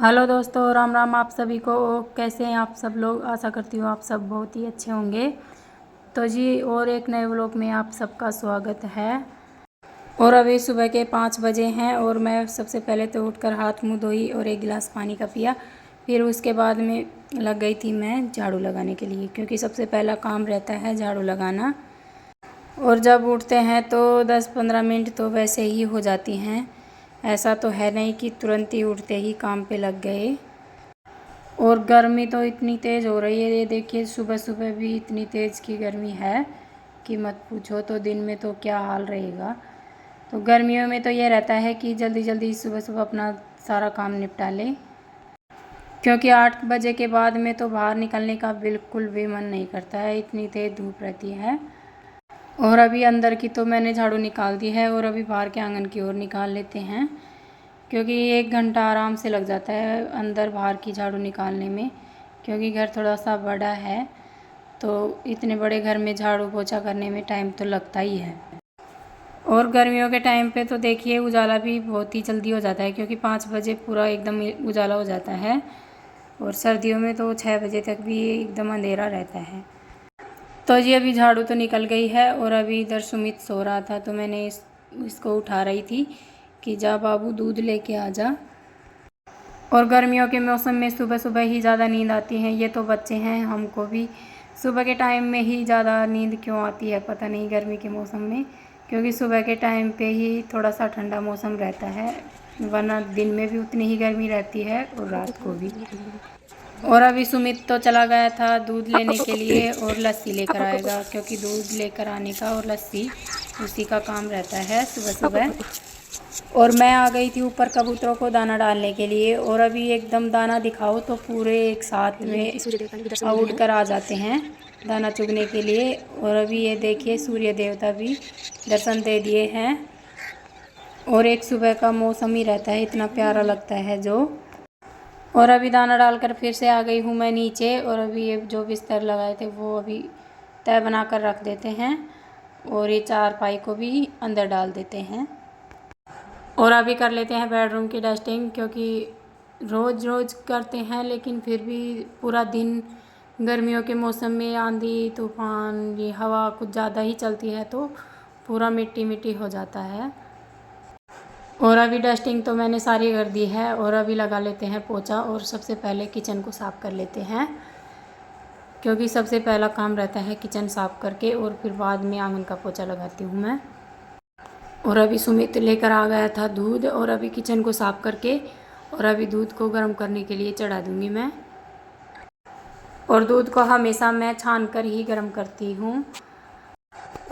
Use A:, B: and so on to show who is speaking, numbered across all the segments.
A: Hello दोस्तों, राम राम आप सभी को। कैसे हैं आप सब लोग? आशा करती हूँ आप सब बहुत ही अच्छे होंगे। तो जी, और एक नए व्लॉग में आप सबका स्वागत है। और अभी सुबह के 5 बजे हैं और मैं सबसे पहले तो उठकर हाथ मुंह धोई और एक गिलास पानी का पिया। फिर उसके बाद में लग गई थी मैं झाड़ू लगाने के लिए, क्योंकि सबसे पहला काम रहता है झाड़ू लगाना। और जब उठते हैं तो 10-15 मिनट तो वैसे ही हो जाती हैं। ऐसा तो है नहीं कि तुरंत ही उठते ही काम पे लग गए। और गर्मी तो इतनी तेज़ हो रही है, ये देखिए सुबह सुबह भी इतनी तेज़ की गर्मी है कि मत पूछो। तो दिन में तो क्या हाल रहेगा। तो गर्मियों में तो ये रहता है कि जल्दी जल्दी सुबह सुबह अपना सारा काम निपटा लें, क्योंकि 8 बजे के बाद में तो बाहर निकलने का बिल्कुल भी मन नहीं करता है, इतनी तेज़ धूप रहती है। और अभी अंदर की तो मैंने झाड़ू निकाल दी है और अभी बाहर के आंगन की ओर निकाल लेते हैं, क्योंकि 1 घंटा आराम से लग जाता है अंदर बाहर की झाड़ू निकालने में, क्योंकि घर थोड़ा सा बड़ा है। तो इतने बड़े घर में झाड़ू पोछा करने में टाइम तो लगता ही है। और गर्मियों के टाइम पे तो देखिए उजाला भी बहुत ही जल्दी हो जाता है, क्योंकि 5 बजे पूरा एकदम उजाला हो जाता है। और सर्दियों में तो 6 बजे तक भी एकदम अंधेरा रहता है। तो जी, अभी झाड़ू तो निकल गई है और अभी इधर सुमित सो रहा था, तो मैंने इसको उठा रही थी कि जा बाबू दूध लेके आ जा। और गर्मियों के मौसम में सुबह सुबह ही ज़्यादा नींद आती है। ये तो बच्चे हैं, हमको भी सुबह के टाइम में ही ज़्यादा नींद क्यों आती है पता नहीं गर्मी के मौसम में, क्योंकि सुबह के टाइम पे ही थोड़ा सा ठंडा मौसम रहता है, वरना दिन में भी उतनी ही गर्मी रहती है और रात को भी। और अभी सुमित तो चला गया था दूध लेने के लिए और लस्सी लेकर आएगा, क्योंकि दूध लेकर आने का और लस्सी उसी का काम रहता है सुबह सुबह। और मैं आ गई थी ऊपर कबूतरों को दाना डालने के लिए, और अभी एकदम दाना दिखाओ तो पूरे एक साथ में उड़ कर आ जाते हैं दाना चुगने के लिए। और अभी ये देखिए सूर्य देवता भी दर्शन दे दिए हैं। और एक सुबह का मौसम ही रहता है, इतना प्यारा लगता है जो। और अभी दाना डालकर फिर से आ गई हूँ मैं नीचे, और अभी ये जो बिस्तर लगाए थे वो अभी तय बना कर रख देते हैं, और ये चारपाई को भी अंदर डाल देते हैं। और अभी कर लेते हैं बेडरूम की डस्टिंग, क्योंकि रोज़ रोज़ करते हैं लेकिन फिर भी पूरा दिन गर्मियों के मौसम में आंधी तूफान ये हवा कुछ ज़्यादा ही चलती है तो पूरा मिट्टी मिट्टी हो जाता है। और अभी डस्टिंग तो मैंने सारी कर दी है, और अभी लगा लेते हैं पोछा। और सबसे पहले किचन को साफ़ कर लेते हैं, क्योंकि सबसे पहला काम रहता है किचन साफ़ करके, और फिर बाद में आंगन का पोछा लगाती हूँ मैं। और अभी सुमित लेकर आ गया था दूध, और अभी किचन को साफ़ करके और अभी दूध को गर्म करने के लिए चढ़ा दूँगी मैं। और दूध को हमेशा मैं छान कर ही गर्म करती हूँ।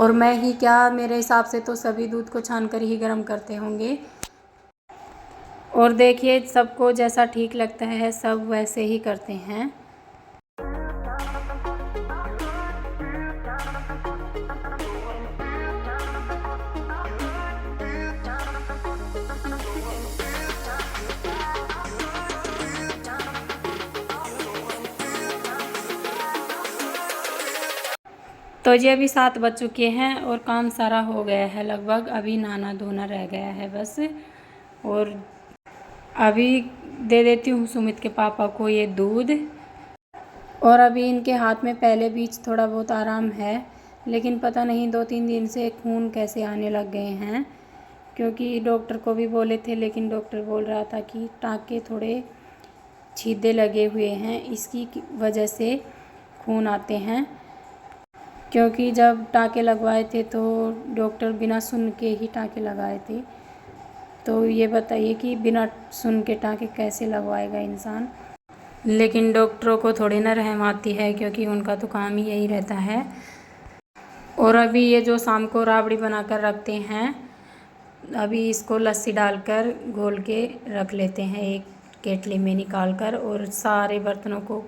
A: और मैं ही क्या, मेरे हिसाब से तो सभी दूध को छान कर ही गर्म करते होंगे। और देखिए सबको जैसा ठीक लगता है सब वैसे ही करते हैं। तो जी, अभी 7 बज चुके हैं और काम सारा हो गया है लगभग। अभी नहाना धोना रह गया है बस। और अभी दे देती हूँ सुमित के पापा को ये दूध। और अभी इनके हाथ में पहले बीच थोड़ा बहुत आराम है, लेकिन पता नहीं 2-3 दिन से खून कैसे आने लग गए हैं, क्योंकि डॉक्टर को भी बोले थे लेकिन डॉक्टर बोल रहा था कि टाँके थोड़े छीदे लगे हुए हैं, इसकी वजह से खून आते हैं। क्योंकि जब टाँके लगवाए थे तो डॉक्टर बिना सुन के ही टाँके लगाए थे। तो ये बताइए कि बिना सुन के टाँके कैसे लगवाएगा इंसान। लेकिन डॉक्टरों को थोड़ी ना रहम आती है, क्योंकि उनका तो काम ही यही रहता है। और अभी ये जो शाम को राबड़ी बना कर रखते हैं, अभी इसको लस्सी डालकर घोल के रख लेते हैं एक केटली में निकाल कर, और सारे बर्तनों को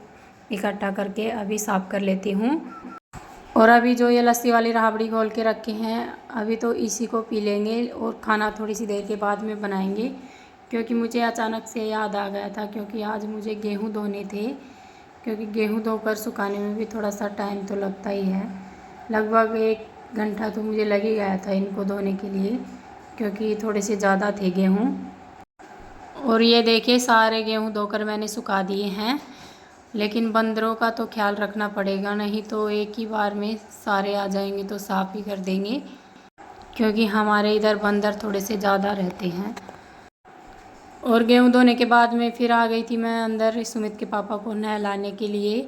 A: इकट्ठा करके अभी साफ़ कर लेती हूँ। और अभी जो ये लस्सी वाली राबड़ी घोल के रखे हैं, अभी तो इसी को पी लेंगे और खाना थोड़ी सी देर के बाद में बनाएंगे, क्योंकि मुझे अचानक से याद आ गया था, क्योंकि आज मुझे गेहूँ धोने थे। क्योंकि गेहूँ धोकर सुखाने में भी थोड़ा सा टाइम तो लगता ही है, लगभग 1 घंटा तो मुझे लग ही गया था इनको धोने के लिए, क्योंकि थोड़े से ज़्यादा थे गेहूँ। और ये देखिए सारे गेहूँ धोकर मैंने सुखा दिए हैं, लेकिन बंदरों का तो ख्याल रखना पड़ेगा, नहीं तो एक ही बार में सारे आ जाएंगे तो साफ़ ही कर देंगे, क्योंकि हमारे इधर बंदर थोड़े से ज़्यादा रहते हैं। और गेहूँ धोने के बाद में फिर आ गई थी मैं अंदर सुमित के पापा को नहलाने के लिए,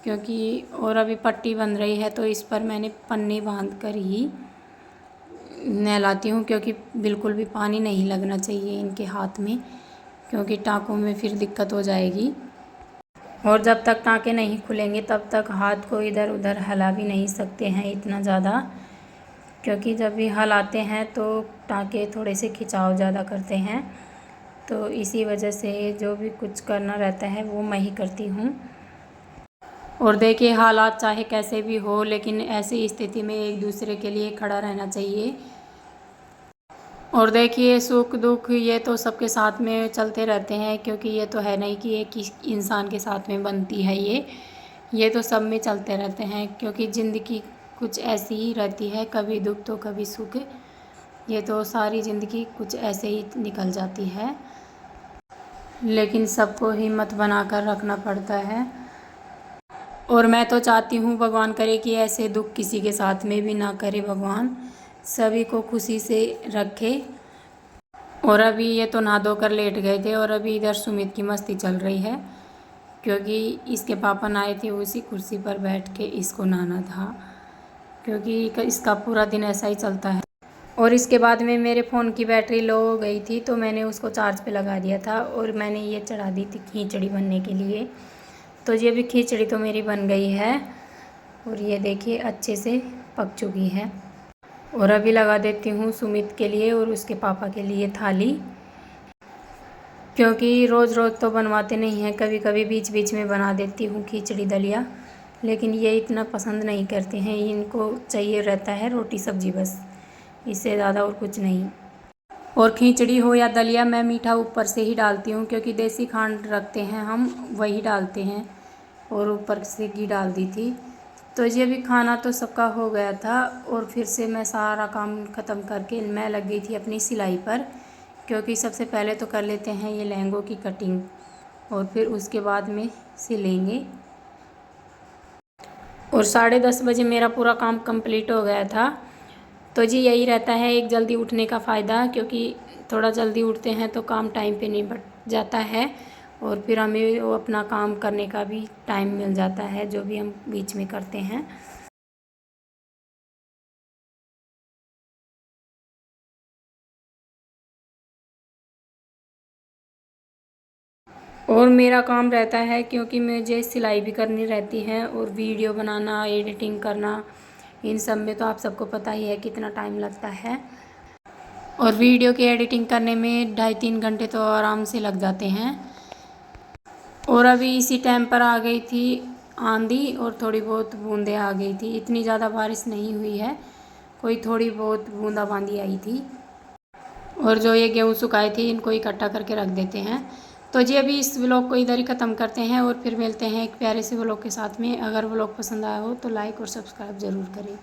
A: क्योंकि और अभी पट्टी बन रही है तो इस पर मैंने पन्नी बांध कर ही नहलाती हूँ, क्योंकि बिल्कुल भी पानी नहीं लगना चाहिए इनके हाथ में, क्योंकि टाँकों में फिर दिक्कत हो जाएगी। और जब तक टाँके नहीं खुलेंगे तब तक हाथ को इधर उधर हिला भी नहीं सकते हैं इतना ज़्यादा, क्योंकि जब भी हिलाते हैं तो टाँके थोड़े से खिंचाव ज़्यादा करते हैं, तो इसी वजह से जो भी कुछ करना रहता है वो मैं ही करती हूँ। और देखिए हालात चाहे कैसे भी हो, लेकिन ऐसी स्थिति में एक दूसरे के लिए खड़ा रहना चाहिए। और देखिए सुख दुख ये तो सबके साथ में चलते रहते हैं, क्योंकि ये तो है नहीं कि एक इंसान के साथ में बनती है, ये तो सब में चलते रहते हैं, क्योंकि ज़िंदगी कुछ ऐसी ही रहती है, कभी दुख तो कभी सुख, ये तो सारी ज़िंदगी कुछ ऐसे ही निकल जाती है। लेकिन सबको हिम्मत बनाकर रखना पड़ता है। और मैं तो चाहती हूँ भगवान करे कि ऐसे दुख किसी के साथ में भी ना करे, भगवान सभी को खुशी से रखे। और अभी ये तो नहा धोकर लेट गए थे, और अभी इधर सुमित की मस्ती चल रही है, क्योंकि इसके पापा नहाए थे उसी कुर्सी पर बैठ के इसको नहाना था, क्योंकि इसका पूरा दिन ऐसा ही चलता है। और इसके बाद में मेरे फ़ोन की बैटरी लो हो गई थी, तो मैंने उसको चार्ज पे लगा दिया था, और मैंने ये चढ़ा दी थी खिचड़ी बनने के लिए। तो ये भी खिचड़ी तो मेरी बन गई है, और ये देखिए अच्छे से पक चुकी है। और अभी लगा देती हूँ सुमित के लिए और उसके पापा के लिए थाली, क्योंकि रोज़ रोज़ तो बनवाते नहीं हैं, कभी कभी बीच बीच में बना देती हूँ खिचड़ी दलिया, लेकिन ये इतना पसंद नहीं करते हैं, इनको चाहिए रहता है रोटी सब्जी बस, इससे ज़्यादा और कुछ नहीं। और खिचड़ी हो या दलिया मैं मीठा ऊपर से ही डालती हूँ, क्योंकि देसी खांड रखते हैं हम वही डालते हैं, और ऊपर से घी डाल दी थी। तो ये भी खाना तो सबका हो गया था, और फिर से मैं सारा काम ख़त्म करके मैं लग गई थी अपनी सिलाई पर, क्योंकि सबसे पहले तो कर लेते हैं ये लहंगों की कटिंग, और फिर उसके बाद में सिलेंगे। और 10:30 बजे मेरा पूरा काम कंप्लीट हो गया था। तो जी यही रहता है एक जल्दी उठने का फ़ायदा, क्योंकि थोड़ा जल्दी उठते हैं तो काम टाइम पे निपट जाता है, और फिर हमें वो अपना काम करने का भी टाइम मिल जाता है जो भी हम बीच में करते हैं। और मेरा काम रहता है, क्योंकि मुझे सिलाई भी करनी रहती है, और वीडियो बनाना, एडिटिंग करना, इन सब में तो आप सबको पता ही है कितना टाइम लगता है। और वीडियो की एडिटिंग करने में 2.5-3 घंटे तो आराम से लग जाते हैं। और अभी इसी टाइम पर आ गई थी आंधी, और थोड़ी बहुत बूंदें आ गई थी, इतनी ज़्यादा बारिश नहीं हुई है, कोई थोड़ी बहुत बूंदाबांदी आई थी। और जो ये गेहूँ सुखाए थे इनको इकट्ठा करके रख देते हैं। तो जी अभी इस व्लॉग को इधर ही ख़त्म करते हैं, और फिर मिलते हैं एक प्यारे से व्लॉग के साथ में। अगर व्लॉग पसंद आया हो तो लाइक और सब्सक्राइब ज़रूर करें।